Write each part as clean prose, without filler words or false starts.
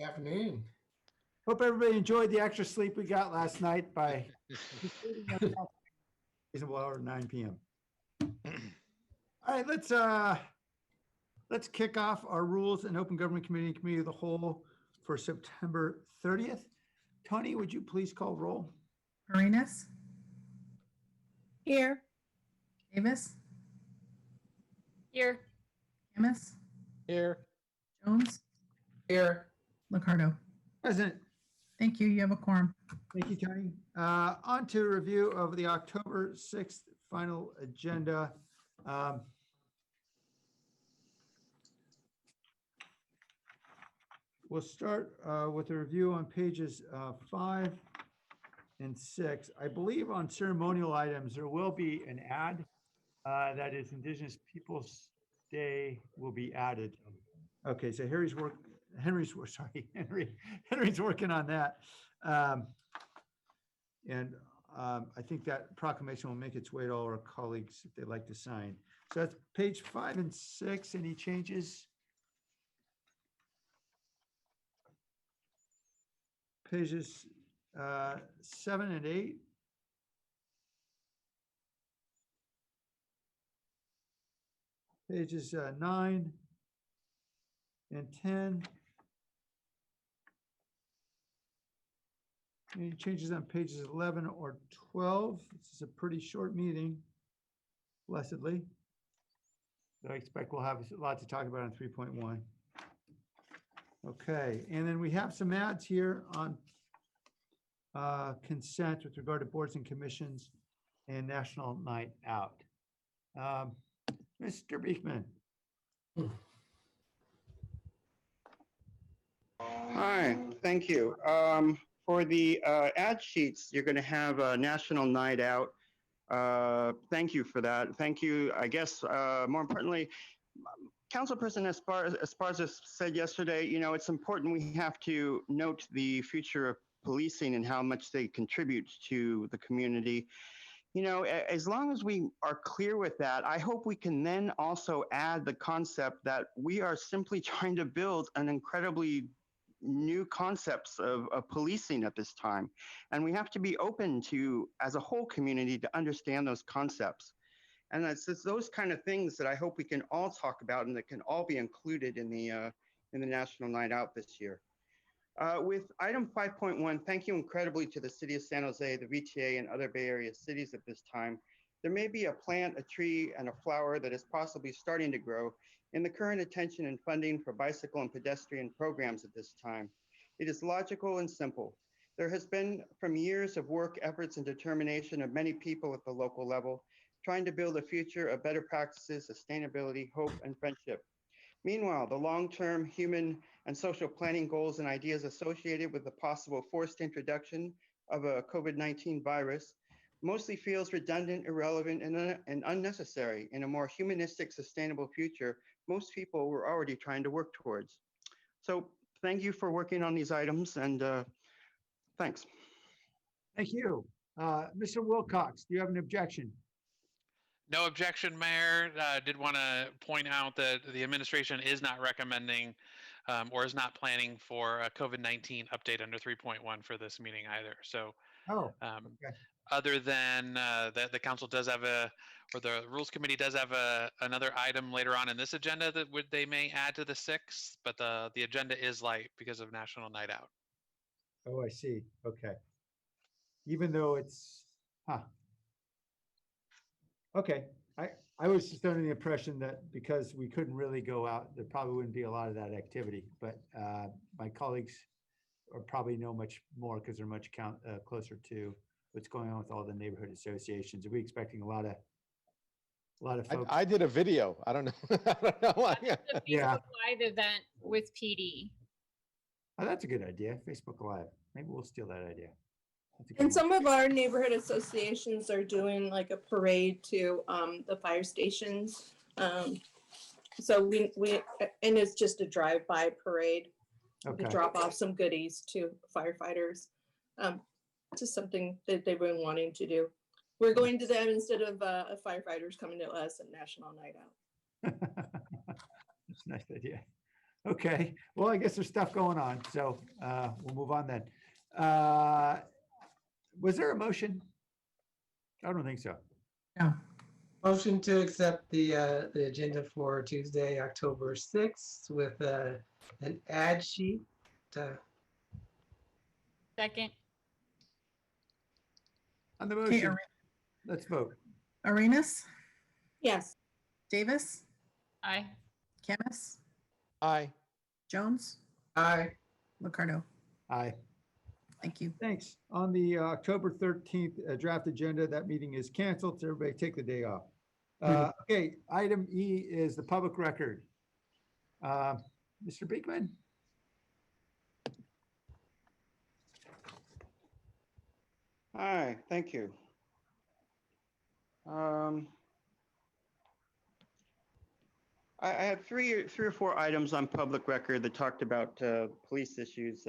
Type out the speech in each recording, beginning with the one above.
Afternoon. Hope everybody enjoyed the extra sleep we got last night by reasonable hour 9 p.m. All right, let's kick off our Rules and Open Government Committee and Committee of the Whole for September 30th. Tony, would you please call roll? Arenas? Here. Davis? Here. Amos? Here. Jones? Here. Liccardo? Present. Thank you. You have a quorum. Thank you, Tony. On to review of the October 6th final agenda. We'll start with a review on pages 5 and 6. I believe on ceremonial items, there will be an ad that is Indigenous Peoples Day will be added. Okay, so Henry's working on that. And I think that proclamation will make its way to all our colleagues if they'd like to sign. So that's page 5 and 6. Any changes? Pages 7 and 8. Pages 9 and 10. Any changes on pages 11 or 12? This is a pretty short meeting, blessedly. But I expect we'll have a lot to talk about on 3.1. Okay, and then we have some ads here on consent with regard to boards and commissions and National Night Out. Mr. Beekman. Hi, thank you. For the ad sheets, you're going to have a National Night Out. Thank you for that. Thank you. I guess more importantly, Councilperson Esparza said yesterday, you know, it's important we have to note the future of policing and how much they contribute to the community. You know, as long as we are clear with that, I hope we can then also add the concept that we are simply trying to build an incredibly new concepts of policing at this time. And we have to be open to, as a whole community, to understand those concepts. And it's those kind of things that I hope we can all talk about and that can all be included in the National Night Out this year. With item 5.1, thank you incredibly to the City of San Jose, the VTA, and other Bay Area cities at this time. There may be a plant, a tree, and a flower that is possibly starting to grow in the current attention and funding for bicycle and pedestrian programs at this time. It is logical and simple. There has been from years of work, efforts, and determination of many people at the local level, trying to build a future of better practices, sustainability, hope, and friendship. Meanwhile, the long-term human and social planning goals and ideas associated with the possible forced introduction of a COVID-19 virus mostly feels redundant, irrelevant, and unnecessary in a more humanistic, sustainable future most people were already trying to work towards. So thank you for working on these items, and thanks. Thank you. Mr. Wilcox, do you have an objection? No objection, Mayor. Did want to point out that the administration is not recommending or is not planning for a COVID-19 update under 3.1 for this meeting either. So Okay. other than that the council does have or the Rules Committee does have another item later on in this agenda that they may add to the 6th, but the agenda is light because of National Night Out. Oh, I see. Okay. Even though it's, okay. I was just under the impression that because we couldn't really go out, there probably wouldn't be a lot of that activity, but my colleagues probably know much more because they're much closer to what's going on with all the neighborhood associations. Are we expecting a lot of folks? I did a video. I don't know. I don't know why. The Facebook Yeah. Live event with PD. Oh, that's a good idea. Facebook Live. Maybe we'll steal that idea. That's a good And one. some of our neighborhood associations are doing like a parade to the fire stations. So we and it's just a drive-by parade Okay. to drop off some goodies to firefighters. Just something that they've been wanting to do. We're going to them instead of firefighters coming to us at National Night Out. That's a nice idea. Okay, well, I guess there's stuff going on, so we'll move on then. Was there a motion? I don't think so. No. Motion to accept the agenda for Tuesday, October 6th with an ad sheet. Second. On the Okay, motion, let's vote. Arenas, Yes. Davis, Aye. Camus, Aye. Jones, Aye. Ricardo. Aye. Thank you. Thanks. On the October 13th draft agenda, that meeting is canceled, so everybody take the day off. Okay, item E is the public record. Mr. Beekman? Hi, thank you. I have three or four items on public record that talked about police issues,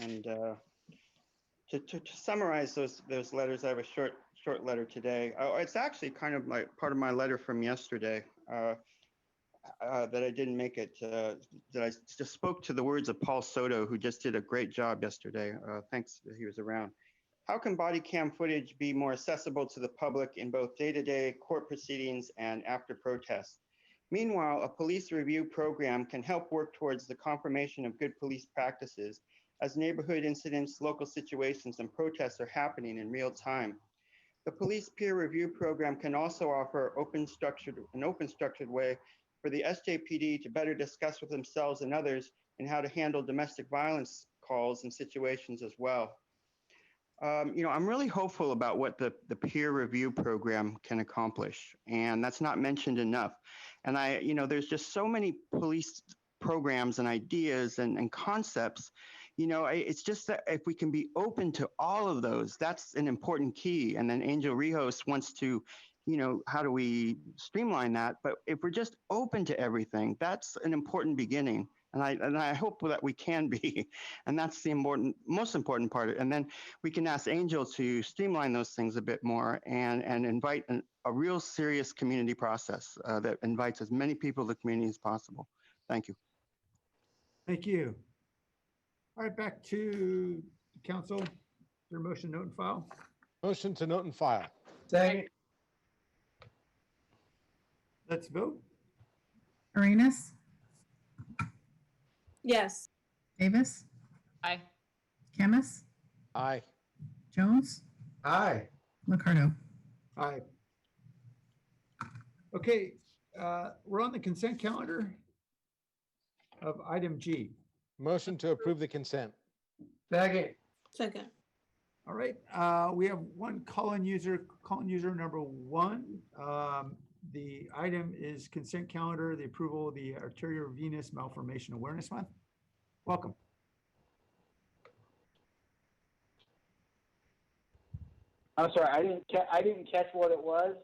and to summarize those letters, I have a short letter today. It's actually kind of like part of my letter from yesterday that I didn't make it. That I just spoke to the words of Paul Soto, who just did a great job yesterday. Thanks that he was around. How can body cam footage be more accessible to the public in both day-to-day court proceedings and after protests? Meanwhile, a police review program can help work towards the confirmation of good police practices as neighborhood incidents, local situations, and protests are happening in real time. The police peer review program can also offer an open structured way for the SJPD to better discuss with themselves and others in how to handle domestic violence calls and situations as well. I'm really hopeful about what the peer review program can accomplish, and that's not mentioned enough. And there's just so many police programs and ideas and concepts. It's just that if we can be open to all of those, that's an important key. And then Angel Rijos wants to, how do we streamline that? But if we're just open to everything, that's an important beginning. And I hope that we can be, and that's the most important part. And then we can ask Angel to streamline those things a bit more and invite a real serious community process that invites as many people to the community as possible. Thank you. Thank you. All right, back to the council. Is there a motion, note and file? Motion to note and file. Second. Let's vote. Arenas, Yes. Davis, Aye. Camus, Aye. Jones, Aye. Ricardo. Aye. Okay, we're on the consent calendar of item G. Motion to approve the consent. Second. Second. All right, we have one call-in user number 1. The item is consent calendar, the approval of the Arteriovenous Malformation Awareness Month. Welcome. I'm sorry, I didn't catch what it was.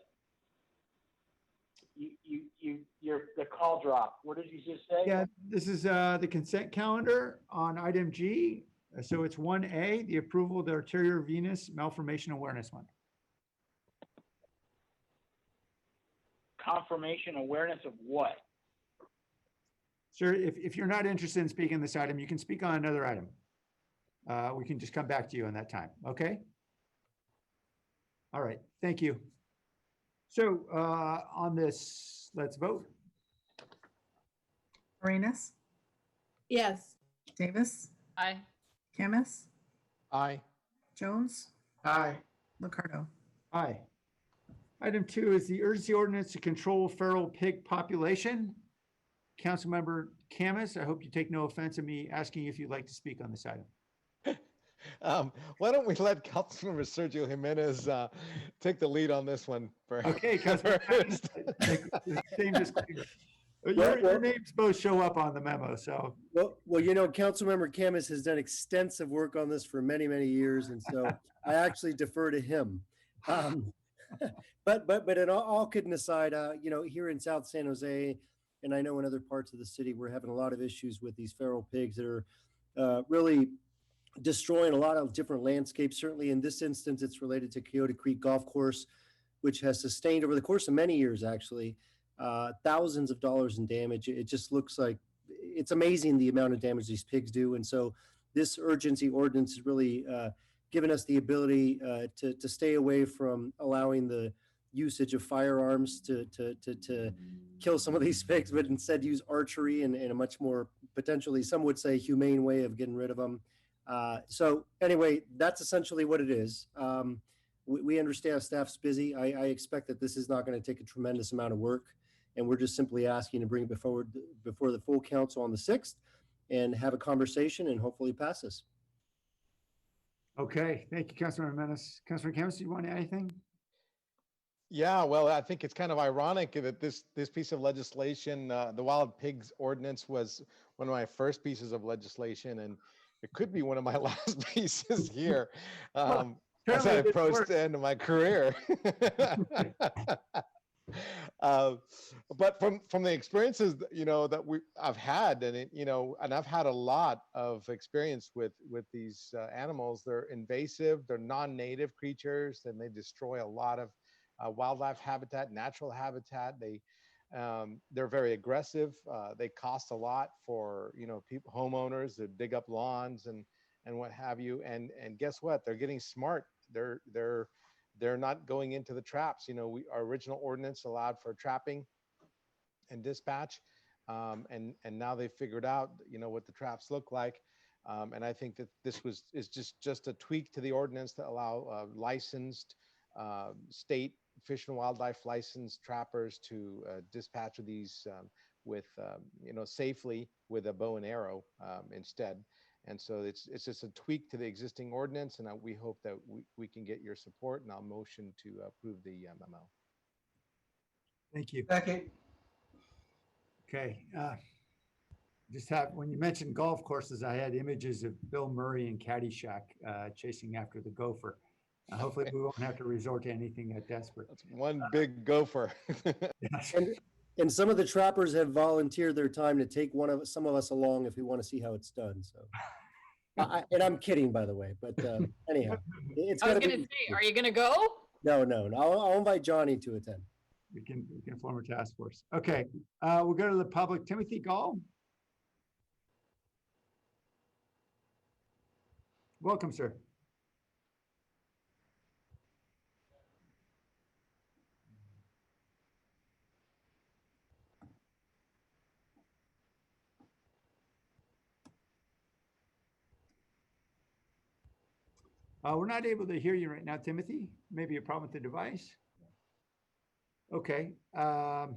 The call dropped. What did you just say? Yeah, this is the consent calendar on item G. So it's 1A, the approval of the Arteriovenous Malformation Awareness Month. Confirmation awareness of what? Sir, if you're not interested in speaking on this item, you can speak on another item. We can just come back to you on that time, okay? All right, thank you. So on this, let's vote. Arenas, Yes. Davis, Aye. Camus, Aye. Jones, Aye. Ricardo. Aye. Item 2 is the urgency ordinance to control feral pig population. Councilmember Camus, I hope you take no offense at me asking if you'd like to speak on this item. Why don't we let Councilmember Sergio Jimenez take the lead on this one? Okay, Councilmember Camus, same disclaimer. Your names both show up on the memo, so. Well, Councilmember Camus has done extensive work on this for many, many years, and so I actually defer to him. But in all kidding aside, here in South San Jose, and I know in other parts of the city, we're having a lot of issues with these feral pigs that are really destroying a lot of different landscapes. Certainly in this instance, it's related to Coyote Creek Golf Course, which has sustained over the course of many years, actually, thousands of dollars in damage. It just looks like it's amazing the amount of damage these pigs do. And so this urgency ordinance has really given us the ability to stay away from allowing the usage of firearms to kill some of these pigs, but instead use archery in a much more potentially, some would say, humane way of getting rid of them. So anyway, that's essentially what it is. We understand staff's busy. I expect that this is not going to take a tremendous amount of work, and we're just simply asking to bring it before the full council on the 6th and have a conversation and hopefully pass this. Okay, thank you, Councilmember Menace. Councilmember Camus, do you want to add anything? Yeah, well, I think it's kind of ironic that this piece of legislation, the wild pigs ordinance, was one of my first pieces of legislation, and it could be one of my last pieces here. As I approach the end of my career. But from the experiences, that I've had, and and I've had a lot of experience with these animals. They're invasive, they're non-native creatures, and they destroy a lot of wildlife habitat, natural habitat. They're very aggressive. They cost a lot for people, homeowners, to dig up lawns and what have you. And guess what? They're getting smart. They're not going into the traps. Our original ordinance allowed for trapping and dispatch, and now they've figured out what the traps look like. And I think that this is just a tweak to the ordinance to allow licensed state Fish and Wildlife licensed trappers to dispatch of these safely with a bow and arrow instead. And so it's just a tweak to the existing ordinance, and we hope that we can get your support, and I'll motion to approve the memo. Thank you. Second. Okay. When you mentioned golf courses, I had images of Bill Murray and Caddyshack chasing after the gopher. Hopefully we won't have to resort to anything that desperate. That's one big gopher. And some of the trappers have volunteered their time to take some of us along if we want to see how it's done. So, and I'm kidding, by the way. But anyhow, it's. I was going to say, are you going to go? No. I'll invite Johnny to attend. We can form a task force. Okay, we'll go to the public. Timothy Gall. Welcome, sir. We're not able to hear you right now, Timothy. Maybe a problem with the device. Okay. Tell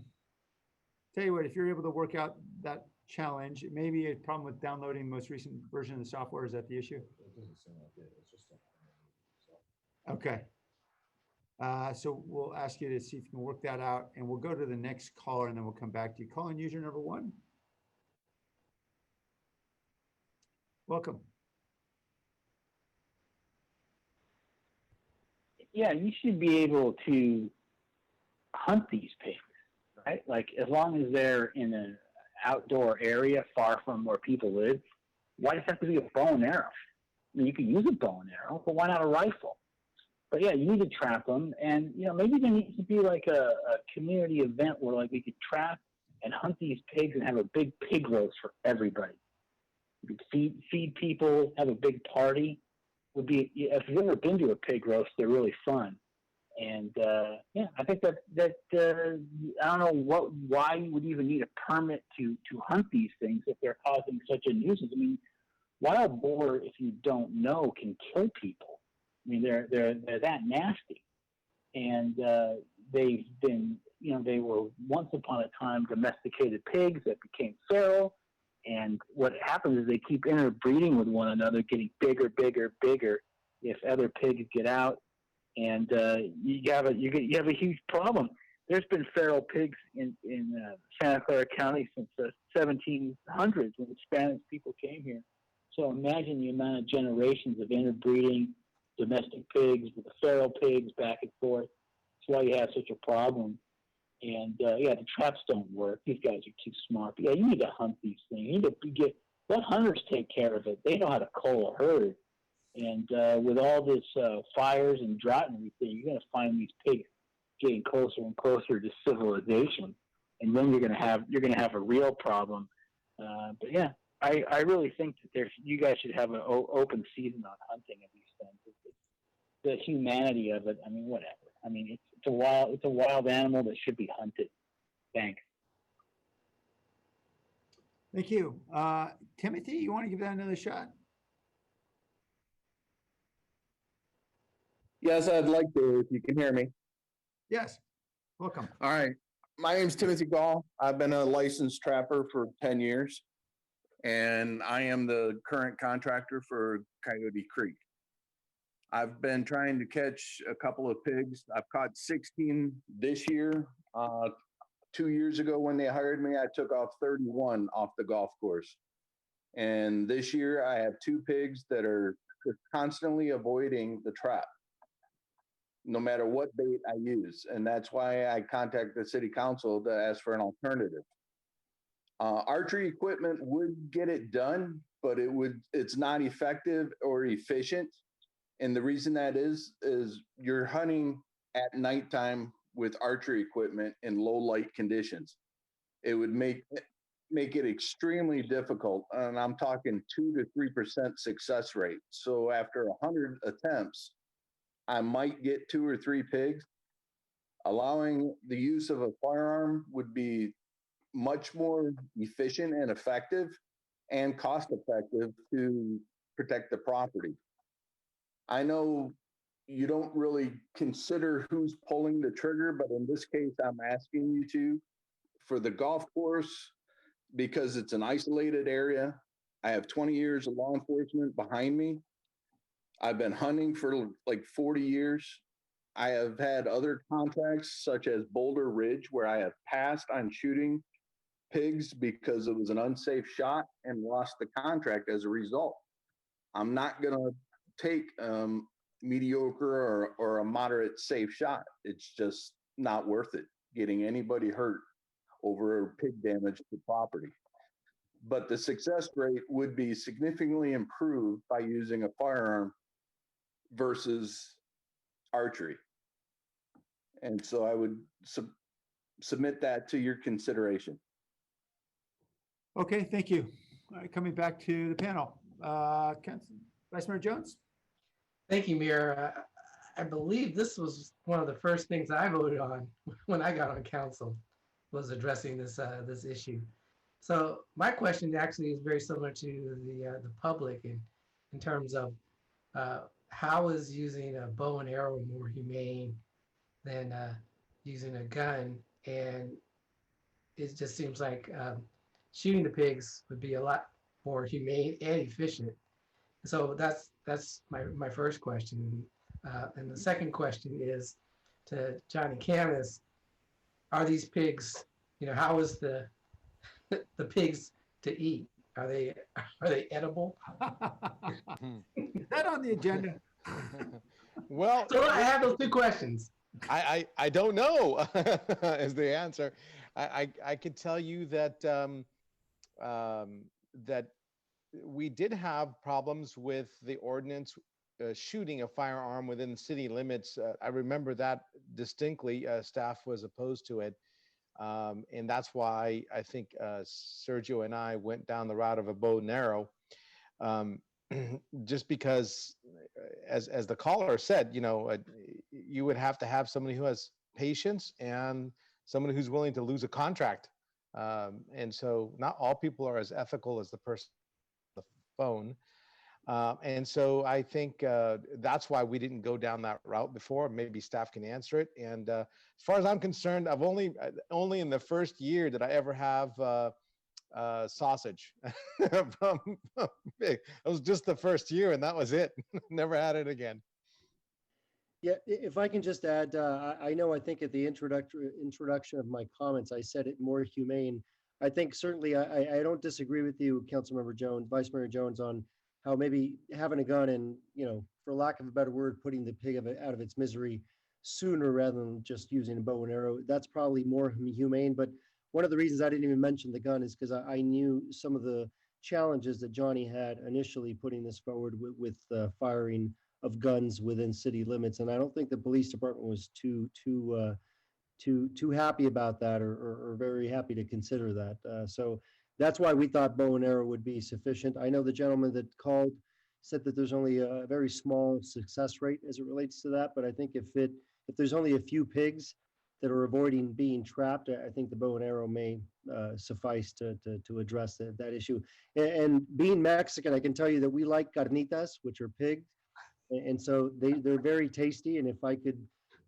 you what, if you're able to work out that challenge, it may be a problem with downloading the most recent version of the software. Is that the issue? It doesn't sound like it. It's just Okay. So we'll ask you to see if you can work that out, and we'll go to the next caller, and then we'll come back to you. Call-in user number 1. Welcome. Yeah, you should be able to hunt these pigs, right? Like, as long as they're in an outdoor area far from where people live, why does it have to be a bow and arrow? I mean, you could use a bow and arrow, but why not a rifle? But yeah, you need to trap them, and maybe there needs to be like a community event where like we could trap and hunt these pigs and have a big pig roast for everybody. You could feed people, have a big party. Would be, if you've ever been to a pig roast, they're really fun. And yeah, I think that I don't know why you would even need a permit to hunt these things if they're causing such a nuisance. I mean, wild boar, if you don't know, can kill people. I mean, they're that nasty, and they've been, they were once upon a time domesticated pigs that became feral. And what happens is they keep interbreeding with one another, getting bigger, bigger, bigger. If other pigs get out, and you have a huge problem. There's been feral pigs in Santa Clara County since the 1700s when the Spanish people came here. So imagine the amount of generations of interbreeding domestic pigs with the feral pigs back and forth. That's why you have such a problem. And yeah, the traps don't work. These guys are too smart. But yeah, you need to hunt these things. You need to let hunters take care of it. They know how to cull a herd. And with all this fires and drought and everything, you're going to find these pigs getting closer and closer to civilization. And then you're going to have a real problem. But yeah, I really think that you guys should have an open season on hunting of these things. It's the humanity of it. I mean, whatever. I mean, it's a wild animal that should be hunted. Thanks. Thank you. Timothy, you want to give that another shot? Yes, I'd like to, if you can hear me. Yes. Welcome. All right. My name's Timothy Gall. I've been a licensed trapper for 10 years, and I am the current contractor for Coyote Creek. I've been trying to catch a couple of pigs. I've caught 16 this year. 2 years ago when they hired me, I took off 31 off the golf course. And this year I have 2 pigs that are constantly avoiding the trap, no matter what bait I use. And that's why I contacted the city council to ask for an alternative. Archery equipment would get it done, but it's not effective or efficient. And the reason that is you're hunting at nighttime with archery equipment in low light conditions. It would make it extremely difficult. And I'm talking 2 to 3% success rate. So after 100 attempts, I might get 2 or 3 pigs. Allowing the use of a firearm would be much more efficient and effective and cost effective to protect the property. I know you don't really consider who's pulling the trigger, but in this case, I'm asking you to. For the golf course, because it's an isolated area, I have 20 years of law enforcement behind me. I've been hunting for like 40 years. I have had other contracts such as Boulder Ridge, where I have passed on shooting pigs because it was an unsafe shot and lost the contract as a result. I'm not going to take mediocre or a moderate safe shot. It's just not worth it getting anybody hurt over pig damage to property. But the success rate would be significantly improved by using a firearm versus archery. And so I would submit that to your consideration. Okay, thank you. All right, coming back to the panel. Vice Mayor Jones? Thank you, Mayor. I believe this was one of the first things I voted on when I got on council, was addressing this issue. So my question actually is very similar to the public in terms of how is using a bow and arrow more humane than using a gun? And it just seems like shooting the pigs would be a lot more humane and efficient. So that's my first question. And the second question is to Johnny Camus. Are these pigs, how is the pigs to eat? Are they edible? Is that on the agenda? Well, So I have those 2 questions. I don't know is the answer. I could tell you that that we did have problems with the ordinance shooting a firearm within city limits. I remember that distinctly. Staff was opposed to it. And that's why I think Sergio and I went down the route of a bow and arrow. Just because, as the caller said, you would have to have somebody who has patience and somebody who's willing to lose a contract. And so not all people are as ethical as the person on the phone. And so I think that's why we didn't go down that route before. Maybe staff can answer it. And as far as I'm concerned, I've only in the first year did I ever have sausage from pig. It was just the first year, and that was it. Never had it again. Yeah, if I can just add, I know, I think at the introduction of my comments, I said it more humane. I think certainly I don't disagree with you, Councilmember Jones, Vice Mayor Jones, on how maybe having a gun and, for lack of a better word, putting the pig out of its misery sooner rather than just using a bow and arrow. That's probably more humane. But one of the reasons I didn't even mention the gun is because I knew some of the challenges that Johnny had initially putting this forward with firing of guns within city limits. And I don't think the police department was too happy about that or very happy to consider that. So that's why we thought bow and arrow would be sufficient. I know the gentleman that called said that there's only a very small success rate as it relates to that, but I think if there's only a few pigs that are avoiding being trapped, I think the bow and arrow may suffice to address that issue. And being Mexican, I can tell you that we like carnitas, which are pigs, and so they're very tasty. And if I could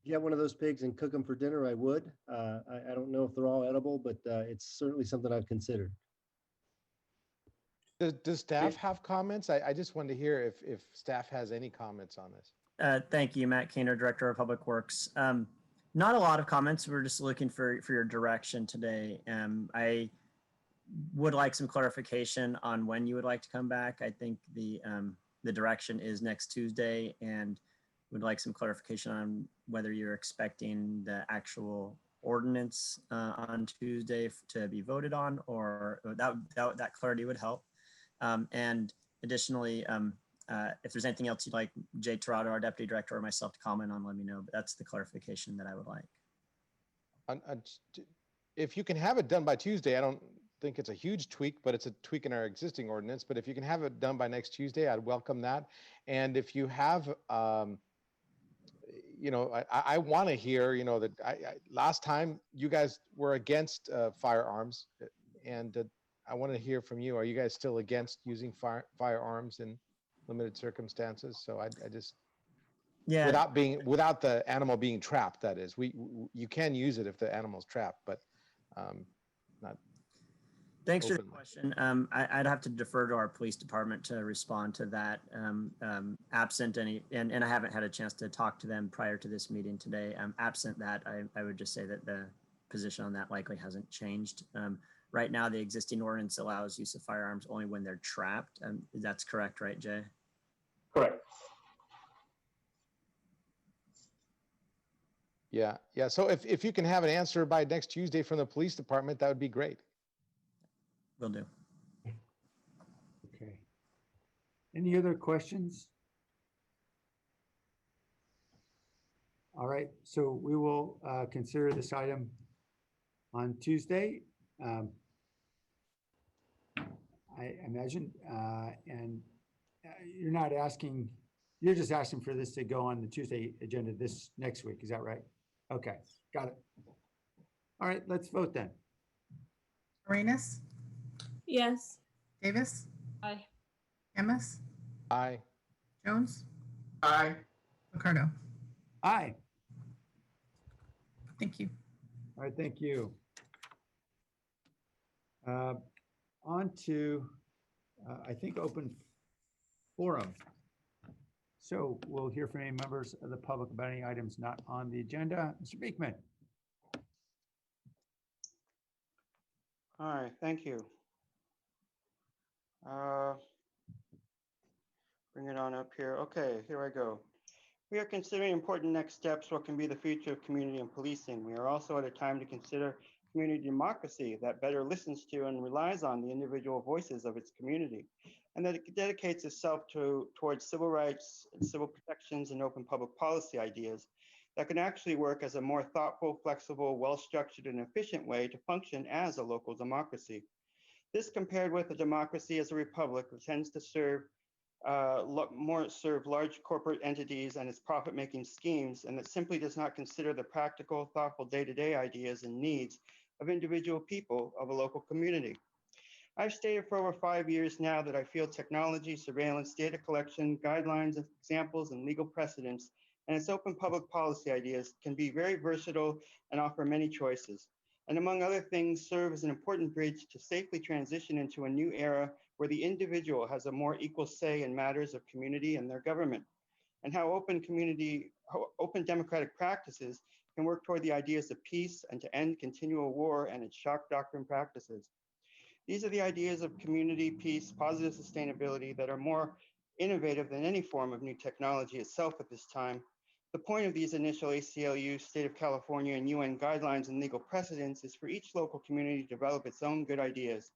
get one of those pigs and cook them for dinner, I would. I don't know if they're all edible, but it's certainly something I've considered. Does staff have comments? I just wanted to hear if staff has any comments on this. Thank you, Matt Keener, Director of Public Works. Not a lot of comments. We're just looking for your direction today. I would like some clarification on when you would like to come back. I think the direction is next Tuesday, and would like some clarification on whether you're expecting the actual ordinance on Tuesday to be voted on, or that clarity would help. And additionally, if there's anything else you'd like Jay Tirado, our Deputy Director, or myself to comment on, let me know. But that's the clarification that I would like. If you can have it done by Tuesday, I don't think it's a huge tweak, but it's a tweak in our existing ordinance. But if you can have it done by next Tuesday, I'd welcome that. And if you have, I want to hear, that last time you guys were against firearms, and I want to hear from you. Are you guys still against using firearms in limited circumstances? So I just, without the animal being trapped, that is, you can use it if the animal's trapped, but not. Thanks for the question. I'd have to defer to our police department to respond to that. Absent any, and I haven't had a chance to talk to them prior to this meeting today. Absent that, I would just say that the position on that likely hasn't changed. Right now, the existing ordinance allows use of firearms only when they're trapped. That's correct, right, Jay? Correct. Yeah. So if you can have an answer by next Tuesday from the police department, that would be great. Will do. Okay. Any other questions? All right, so we will consider this item on Tuesday. I imagine, and you're not asking, you're just asking for this to go on the Tuesday agenda this next week. Is that right? Okay, got it. All right, let's vote then. Arenas, Yes. Davis, Aye. Camus, Aye. Jones, Aye. Ricardo. Aye. Thank you. All right, thank you. On to, I think, open forum. So we'll hear from any members of the public about any items not on the agenda. Mr. Beekman. All right, thank you. Bring it on up here. Okay, here I go. We are considering important next steps what can be the future of community and policing. We are also at a time to consider community democracy that better listens to and relies on the individual voices of its community, and that it dedicates itself towards civil rights and civil protections and open public policy ideas that can actually work as a more thoughtful, flexible, well-structured, and efficient way to function as a local democracy. This compared with a democracy as a republic, which tends to serve large corporate entities and its profit-making schemes, and that simply does not consider the practical, thoughtful day-to-day ideas and needs of individual people of a local community. I've stated for over 5 years now that I feel technology, surveillance, data collection, guidelines, examples, and legal precedents, and its open public policy ideas can be very versatile and offer many choices, and among other things, serve as an important bridge to safely transition into a new era where the individual has a more equal say in matters of community and their government, and how open democratic practices can work toward the ideas of peace and to end continual war and its shock doctrine practices. These are the ideas of community, peace, positive sustainability that are more innovative than any form of new technology itself at this time. The point of these initial ACLU, State of California, and UN guidelines and legal precedents is for each local community to develop its own good ideas.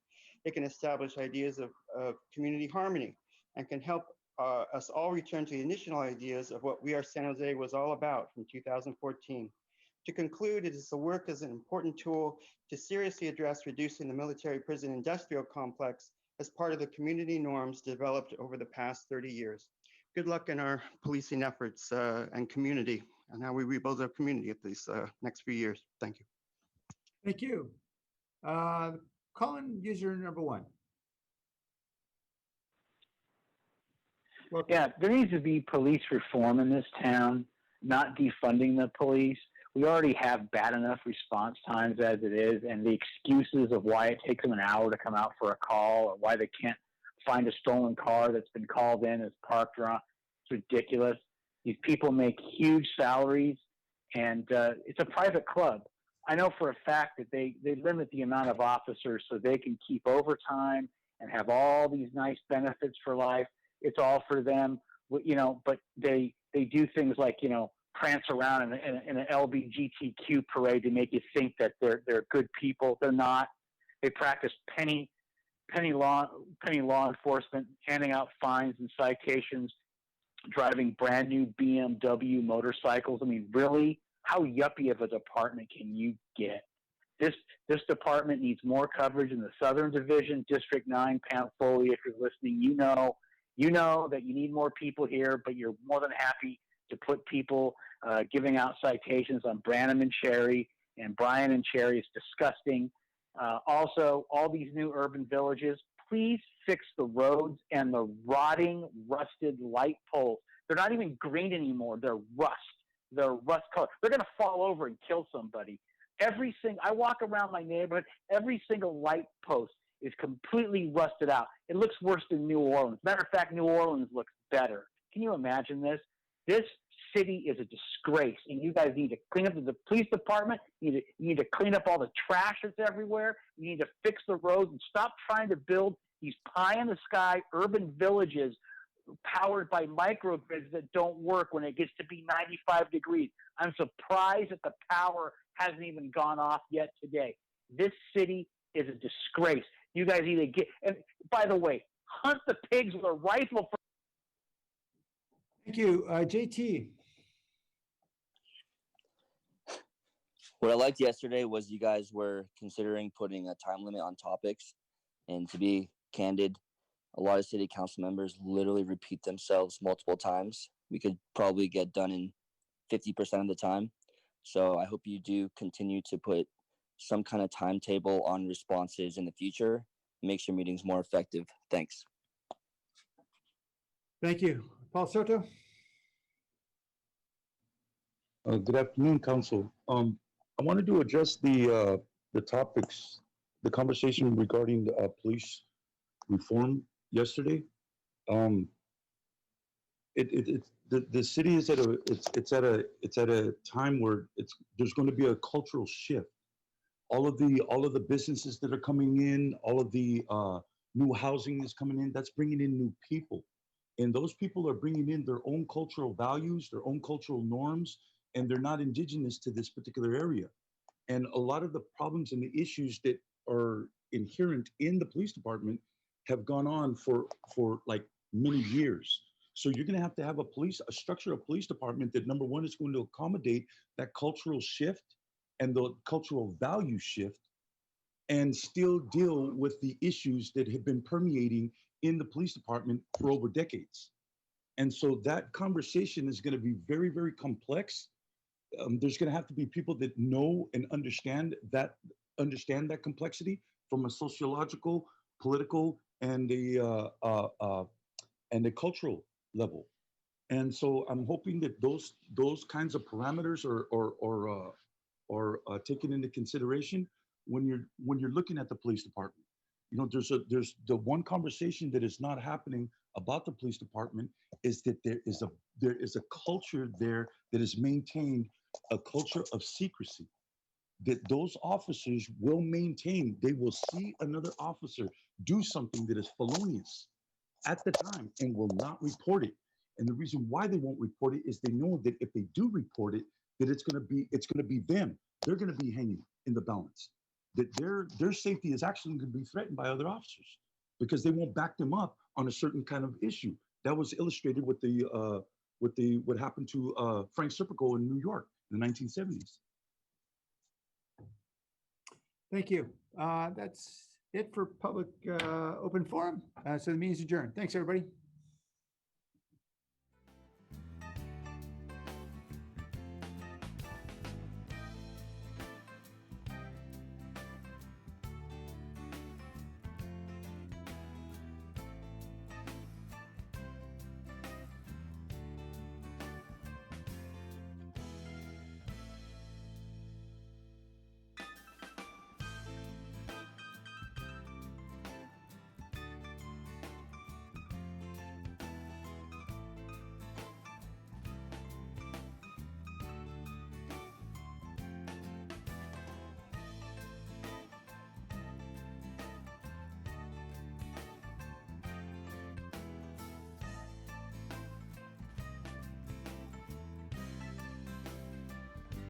It can establish ideas of community harmony and can help us all return to the initial ideas of what We Are San Jose was all about from 2014. To conclude, it is the work as an important tool to seriously address reducing the military prison industrial complex as part of the community norms developed over the past 30 years. Good luck in our policing efforts and community and how we rebuild our community at these next few years. Thank you. Thank you. Calling user number 1. Welcome. Yeah, there needs to be police reform in this town, not defunding the police. We already have bad enough response times as it is, and the excuses of why it takes them an hour to come out for a call or why they can't find a stolen car that's been called in as parked around. It's ridiculous. These people make huge salaries, and it's a private club. I know for a fact that they limit the amount of officers so they can keep overtime and have all these nice benefits for life. It's all for them, you know, but they do things like, you know, prance around in an LGBTQ parade to make you think that they're good people. They're not. They practice penny law enforcement, handing out fines and citations, driving brand new BMW motorcycles. I mean, really, how yuppie of a department can you get? This department needs more coverage in the Southern Division, District 9, Pamp Foley. If you're listening, you know that you need more people here, but you're more than happy to put people giving out citations on Branham and Cherry and Bryan and Cherry. It's disgusting. Also, all these new urban villages, please fix the roads and the rotting, rusted light poles. They're not even green anymore. They're rust. They're rust color. They're going to fall over and kill somebody. I walk around my neighborhood, every single light post is completely rusted out. It looks worse than New Orleans. Matter of fact, New Orleans looks better. Can you imagine this? This city is a disgrace, and you guys need to clean up the police department. You need to clean up all the trash that's everywhere. You need to fix the roads and stop trying to build these pie-in-the-sky urban villages powered by microgrids that don't work when it gets to be 95 degrees. I'm surprised that the power hasn't even gone off yet today. This city is a disgrace. You guys need to get, and by the way, hunt the pigs with a rifle. Thank you. JT. What I liked yesterday was you guys were considering putting a time limit on topics. And to be candid, a lot of city council members literally repeat themselves multiple times. We could probably get done in 50% of the time. So I hope you do continue to put some kind of timetable on responses in the future. It makes your meetings more effective. Thanks. Thank you. Paul Soto. Good afternoon, Council. I wanted to address the topics, the conversation regarding the police reform yesterday. The city is at a time where there's going to be a cultural shift. All of the businesses that are coming in, all of the new housing is coming in. That's bringing in new people, and those people are bringing in their own cultural values, their own cultural norms, and they're not indigenous to this particular area. And a lot of the problems and the issues that are inherent in the police department have gone on for like many years. So you're going to have a structural police department that, number one, is going to accommodate that cultural shift and the cultural value shift, and still deal with the issues that have been permeating in the police department for over decades. And so that conversation is going to be very, very complex. There's going to have to be people that know and understand that complexity from a sociological, political, and the cultural level. And so I'm hoping that those kinds of parameters are taken into consideration when you're looking at the police department. You know, there's the one conversation that is not happening about the police department is that there is a culture there that is maintained, a culture of secrecy, that those officers will maintain. They will see another officer do something that is felonious at the time and will not report it. And the reason why they won't report it is they know that if they do report it, that it's going to be them. They're going to be hanging in the balance. That their safety is actually going to be threatened by other officers because they won't back them up on a certain kind of issue. That was illustrated with what happened to Frank Serpico in New York in the 1970s. Thank you. That's it for public open forum. So the meeting's adjourned. Thanks, everybody.